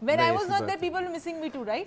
When I was not there, people were missing me too, right?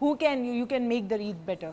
who can you can make their Eid better।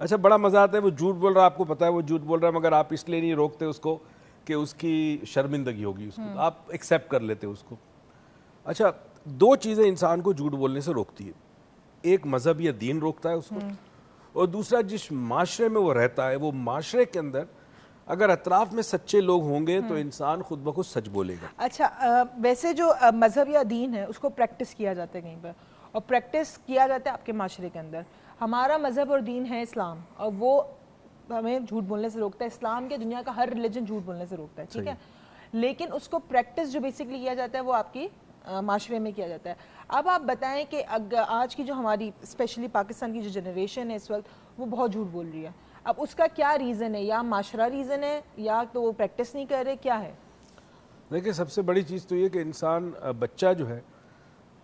اچھا بڑا مزہ آتا ہے وہ جھوٹ بول رہا ہے, آپ کو پتا ہے وہ جھوٹ بول رہا ہے, مگر آپ اس لیے نہیں روکتے اس کو کہ اس کی شرمندگی ہوگی اس کو, آپ ایکسیپٹ کر لیتے اس کو. اچھا دو چیزیں انسان کو جھوٹ بولنے سے روکتی ہے, ایک مذہب یا دین روکتا ہے اس کو, اور دوسرا جس معاشرے میں وہ رہتا ہے وہ معاشرے کے اندر اگر اطراف میں سچے لوگ ہوں گے تو انسان خود بخود سچ بولے گا. اچھا ویسے جو مذہب یا دین ہے اس کو پریکٹس کیا جاتا ہے کہیں پر, اور پریکٹس کیا جاتا ہے آپ کے معاشرے کے اندر. ہمارا مذہب اور دین ہے اسلام, اور وہ ہمیں جھوٹ بولنے سے روکتا ہے. اسلام کے دنیا کا ہر ریلیجن جھوٹ بولنے سے روکتا ہے, ٹھیک ہے, لیکن اس کو پریکٹس جو بیسکلی کیا جاتا ہے وہ آپ کی معاشرے میں کیا جاتا ہے. اب آپ بتائیں کہ آج کی جو ہماری اسپیشلی پاکستان کی جو جنریشن ہے اس وقت وہ بہت جھوٹ بول رہی ہے, اب اس کا کیا ریزن ہے؟ یا معاشرہ ریزن ہے, یا تو وہ پریکٹس نہیں کر رہے, کیا ہے؟ دیکھیں سب سے بڑی چیز تو یہ کہ انسان بچہ جو ہے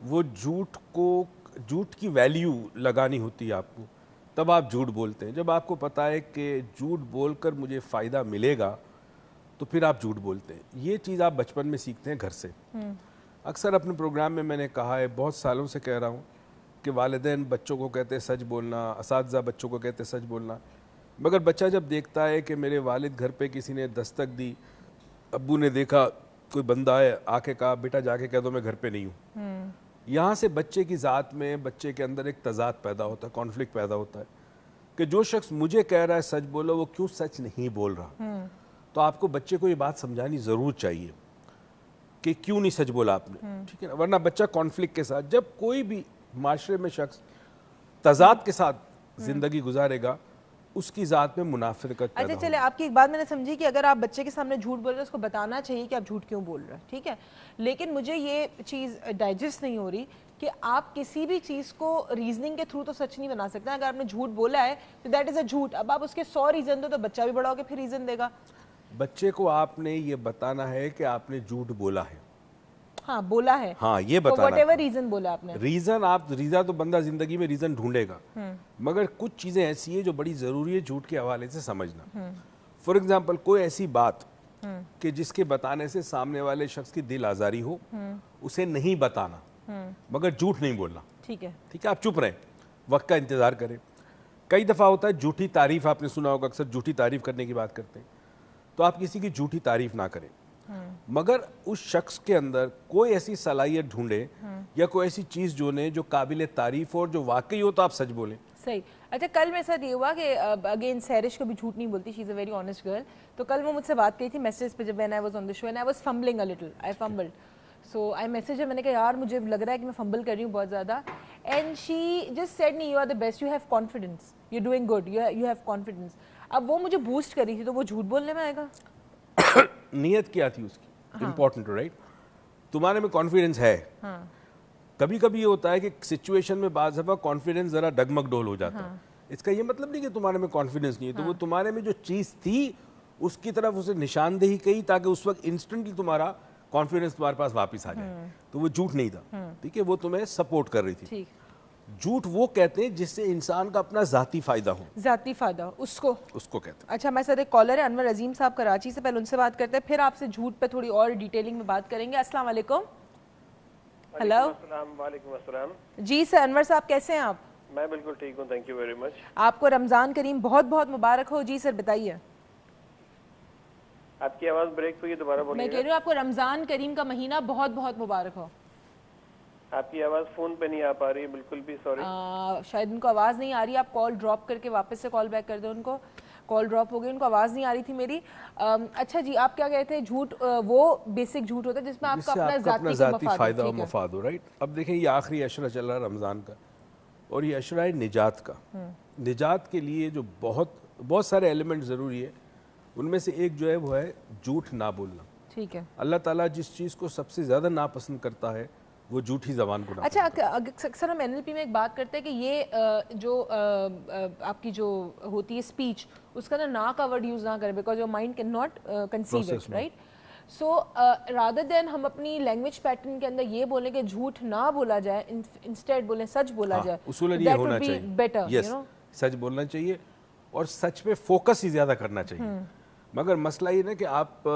وہ جھوٹ کی ویلیو لگانی ہوتی ہے آپ کو, تب آپ جھوٹ بولتے ہیں. جب آپ کو پتا ہے کہ جھوٹ بول کر مجھے فائدہ ملے گا تو پھر آپ جھوٹ بولتے ہیں. یہ چیز آپ بچپن میں سیکھتے ہیں گھر سے. اکثر اپنے پروگرام میں نے کہا ہے, بہت سالوں سے کہہ رہا ہوں کہ والدین بچوں کو کہتے ہیں سچ بولنا, اساتذہ بچوں کو کہتے ہیں سچ بولنا, مگر بچہ جب دیکھتا ہے کہ میرے والد گھر پہ کسی نے دستک دی, ابو نے دیکھا کوئی بندہ ہے, آ کے کہا بیٹا جا کے کہہ دو میں گھر پہ نہیں ہوں, یہاں سے بچے کی ذات میں, بچے کے اندر ایک تضاد پیدا ہوتا ہے, کانفلکٹ پیدا ہوتا ہے کہ جو شخص مجھے کہہ رہا ہے سچ بولو وہ کیوں سچ نہیں بول رہا. تو آپ کو بچے کو یہ بات سمجھانی ضرور چاہیے کہ کیوں نہیں سچ بولا آپ نے, ٹھیک ہے نا, ورنہ بچہ کانفلکٹ کے ساتھ, جب کوئی بھی معاشرے میں شخص تضاد کے ساتھ زندگی گزارے گا اس کی ذات میں منافقت پیدا ہوگی. اچھا چلے, آپ کی ایک بات میں نے سمجھی کہ اگر آپ بچے کے سامنے جھوٹ بول رہے ہیں اس کو بتانا چاہیے کہ آپ جھوٹ کیوں بول رہے ہیں, ٹھیک ہے, لیکن مجھے یہ چیز ڈائجسٹ نہیں ہو رہی کہ آپ کسی بھی چیز کو ریزننگ کے تھرو تو سچ نہیں بنا سکتے. اگر آپ نے جھوٹ بولا ہے تو دیٹ از اے جھوٹ, اب آپ اس کے 100 ریزن دو تو بچہ بھی بڑا ہو کے پھر ریزن دے گا. بچے کو آپ نے یہ بتانا ہے کہ آپ نے جھوٹ بولا ہے. ہاں بولا ہے, ہاں یہ تو بتانا وٹ ایور ریزن بولا آپ نے. ریزن تو بندہ زندگی میں ریزن ڈھونڈے گا, مگر کچھ چیزیں ایسی ہیں جو بڑی ضروری ہے جھوٹ کے حوالے سے سمجھنا. فار ایگزامپل کوئی ایسی بات کہ جس کے بتانے سے سامنے والے شخص کی دل آزاری ہو, اسے نہیں بتانا مگر جھوٹ نہیں بولنا. ٹھیک ہے, ٹھیک ہے, آپ چپ رہیں, وقت کا انتظار کریں. کئی دفعہ ہوتا ہے جھوٹی تعریف, آپ نے سنا ہوگا اکثر جھوٹی تعریف کرنے کی بات کرتے ہیں, تو آپ کسی کی جھوٹی تعریف نہ کریں, مگر اس شخص کے اندر کوئی ایسی صلاحیت ڈھونڈے یا کوئی ایسی چیز جو قابل تعریف ہو اور جو واقعی ہو تو آپ سچ بولیں. صحیح. اچھا کل میرے ساتھ یہ ہوا کہ اگین سیرش کو بھی جھوٹ نہیں بولتی, شی از اے ویری آنیسٹ گرل, تو کل وہ مجھ سے بات کی تھی میسیج پہ, جب when I was on the show and I was fumbling a little, I fumbled, so I messaged her, میں نے کہا یار مجھے لگ رہا ہے کہ میں فمبل کر رہی ہوں بہت زیادہ, and she just said me you are the best, you have confidence, you're doing good, you have confidence. اب وہ مجھے بوسٹ کر رہی تھی, تو وہ جھوٹ بولنے میں آئے گا؟ نیت کیا تھی اس کی امپورٹنٹ, رائٹ, تمہارے میں کانفیڈنس ہے. کبھی کبھی یہ ہوتا ہے کہ سچویشن میں بعض دفعہ کانفیڈنس ذرا ڈگمگ ڈول ہو جاتا ہے, اس کا یہ مطلب نہیں کہ تمہارے میں کانفیڈنس نہیں ہے, تو وہ تمہارے میں جو چیز تھی اس کی طرف اسے نشاندہی کی تاکہ اس وقت انسٹنٹلی تمہارا کانفیڈنس تمہارے پاس واپس آ جائے. تو وہ جھوٹ نہیں تھا, ٹھیک ہے, وہ تمہیں سپورٹ کر رہی تھی. جھوٹ وہ کہتے ہیں جس سے انسان کا اپنا ذاتی فائدہ ہو, ذاتی فائدہ ہو, اس کو کہتے ہیں. اچھا ہمارے ساتھ ایک کالر ہے انور عظیم صاحب کراچی سے, پہلے ان سے بات کرتے ہیں, پھر آپ سے جھوٹ پہ تھوڑی اور ڈیٹیلنگ میں بات کریں گے. السلام علیکم. ہیلو. وعلیکم السلام. جی سر, انور صاحب کیسے ہیں آپ؟ میں بالکل ٹھیک ہوں, تھینک یو ویری مچ. آپ کو رمضان کریم بہت بہت مبارک ہو. جی سر بتائیے. آپ کی آواز بریک ہوئی ہے, دوبارہ بولیے. میں کہہ رہی ہوں آپ کو رمضان کریم کا مہینہ بہت بہت مبارک ہو. آپ کی آواز فون پہ نہیں آ پا رہی ہے بالکل بھی, سوری. شاید ان کو آواز نہیں آ رہی, آپ کال ڈراپ کر کے واپس سے کال بیک کر دیں ان کو. کال ڈراپ ہو گئی, ان کو آواز نہیں آ رہی تھی میری. اچھا جی, آپ کیا کہتے ہیں جھوٹ وہ بیسک جھوٹ ہوتا ہے جس میں آپ کا اپنا ذاتی فائدہ و مفاد ہو, رائٹ. اب دیکھیں یہ آخری عشرہ چل رہا ہے رمضان کا, اور یہ عشرہ ہے نجات کا. نجات کے لیے جو بہت سارے ایلیمنٹ ضروری ہے, ان میں سے ایک جو ہے وہ ہے جھوٹ نہ بولنا. ٹھیک ہے. اللہ تعالیٰ جس چیز کو سب سے زیادہ ناپسند کرتا ہے وہ جھوٹی زبان کو. اچھا اکثر ہم این ایل پی میں ایک بات کرتے ہیں کہ یہ جو آپ کی جو ہوتی ہے اسپیچ, اس کا نا کا ورڈ یوز نہ کریں, because your mind can not conceive it, right. So rather than ہم اپنی لینگویج پیٹرن کے اندر یہ بولیں کہ جھوٹ نہ بولا جائے, انسٹیڈ بولیں سچ بولا جائے, اصولاً یہ ہونا چاہیے. یس, سچ بولنا چاہیے اور سچ پہ فوکس ہی زیادہ کرنا چاہیے. مگر مسئلہ یہ نا کہ آپ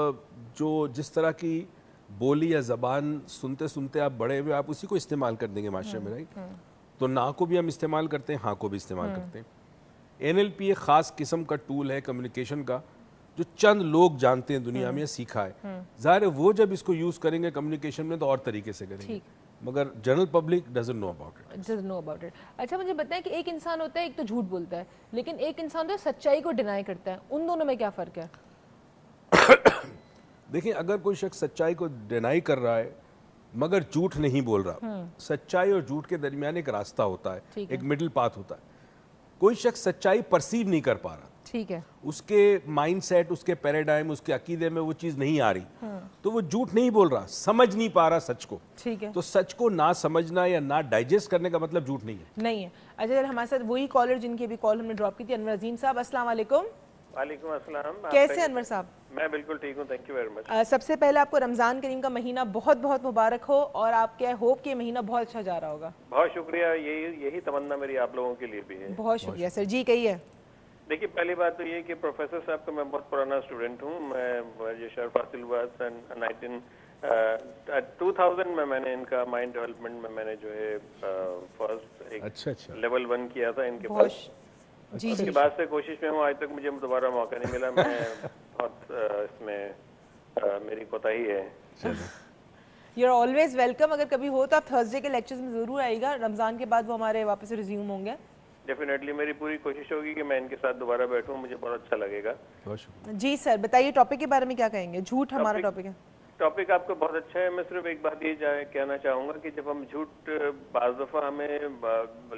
جس طرح کی بولی یا زبان سنتے سنتے آپ بڑے ہوئے, آپ اسی کو استعمال کر دیں گے معاشرے میں, رائٹ. تو نا کو بھی ہم استعمال کرتے ہیں, ہاں کو بھی استعمال کرتے ہیں. NLP ایک خاص قسم کا ٹول ہے کمیونیکیشن کا جو چند لوگ جانتے ہیں دنیا میں سیکھا ہے. ظاہر ہے وہ جب اس کو یوز کریں گے کمیونیکیشن میں تو اور طریقے سے کریں گے, مگر general public doesn't know about it. اچھا مجھے بتائیں کہ ایک انسان ہوتا ہے, ایک تو جھوٹ بولتا ہے, لیکن ایک انسان تو سچائی کو ڈینائی کرتا ہے, ان دونوں میں کیا فرق ہے؟ دیکھیں اگر کوئی شخص سچائی کو ڈینائی کر رہا ہے مگر جھوٹ نہیں بول رہا, سچائی اور جھوٹ کے درمیان ایک راستہ ہوتا ہے, ایک مڈل پاتھ ہوتا ہے. کوئی شخص سچائی پرسیو نہیں کر پا رہا, ٹھیک ہے, اس کے مائنڈ سیٹ, اس کے پیراڈائم, اس کے عقیدے میں وہ چیز نہیں آ رہی, تو وہ جھوٹ نہیں بول رہا, سمجھ نہیں پا رہا سچ کو. ٹھیک ہے, تو سچ کو نہ سمجھنا یا نہ ڈائجسٹ کرنے کا مطلب جھوٹ نہیں ہے. نہیں ہے. اچھا ہمارے ساتھ وہی کالر جن کی ابھی کال ہم نے ڈراپ کی تھی, انور عظیم صاحب, السلام علیکم. وعلیکم السلام. کیسے انور صاحب؟ میں بالکل ٹھیک ہوں, تھینک یو ویری مچ. سب سے پہلے آپ کو رمضان کریم کا مہینہ بہت بہت مبارک ہو, اور آپ کے ہوپ کہ یہ مہینہ بہت اچھا جا رہا ہوگا. بہت شکریہ, یہی تمنا میری آپ لوگوں کے لیے بھی ہے. بہت شکریہ سر. جی کہیے. دیکھیے پہلی بات تو یہ کہ پروفیسر صاحب کا میں بہت پرانا اسٹوڈنٹ ہوں. میں یہ شرف حاصل ہوا 2000 میں نے ان کا مائنڈ ڈیولپمنٹ میں نے جو ہے فرسٹ ایک لیول 1 کیا تھا ان کے پاس. اس کے بعد سے کوشش میں ہوں, آج تک مجھے دوبارہ موقع نہیں ملا. میں بہت اس میں میری کوتاہی ہے. You are always welcome. اگر کبھی ہو تو آپ تھرسڈے کے لیکچرز میں ضرور آئیے گا, رمضان کے بعد وہ ہمارے واپس ریزیوم ہوں گے. ڈیفینیٹلی میری پوری کوشش ہوگی کہ میں ان کے ساتھ دوبارہ بیٹھوں, مجھے بہت اچھا لگے گا. جی سر بتائیے ٹاپک کے بارے میں کیا کہیں گے؟ جھوٹ ہمارا ٹاپک ہے. ٹاپک آپ کا بہت اچھا ہے. میں صرف ایک بات یہ کہنا چاہوں گا کہ جب ہم جھوٹ بعض دفعہ ہمیں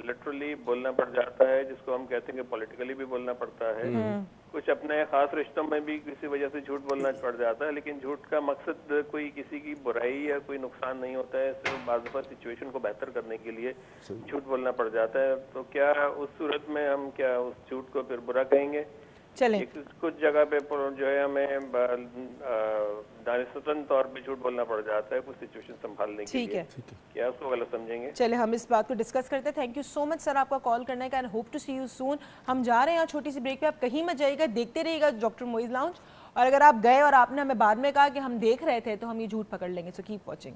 لٹرلی بولنا پڑ جاتا ہے, جس کو ہم کہتے ہیں کہ پولیٹیکلی بھی بولنا پڑتا ہے, کچھ اپنے خاص رشتوں میں بھی کسی وجہ سے جھوٹ بولنا پڑ جاتا ہے, لیکن جھوٹ کا مقصد کوئی کسی کی برائی یا کوئی نقصان نہیں ہوتا ہے, صرف بعض دفعہ سچویشن کو بہتر کرنے کے لیے جھوٹ بولنا پڑ جاتا ہے. تو کیا اس صورت میں ہم کیا اس جھوٹ کو پھر برا کہیں گے؟ چلیں کچھ جگہ پہ جو ہے ہمیں دانستاً طور پہ جھوٹ بولنا پڑ جاتا ہے کچھ سچویشن سنبھالنے کے لیے. کیا اس کو غلط سمجھیں گے؟ چلے ہم اس بات کو ڈسکس کرتے ہیں. تھینک یو سو مچ سر آپ کا کال کرنے کا, and hope to see you soon. ہم جا رہے ہیں چھوٹی سی بریک پہ, آپ کہیں مت جائیے گا, دیکھتے رہیے گا ڈاکٹر معیز لاؤنج. اور اگر آپ گئے اور آپ نے ہمیں بعد میں کہا کہ ہم دیکھ رہے تھے تو ہم یہ جھوٹ پکڑ لیں گے. So keep watching.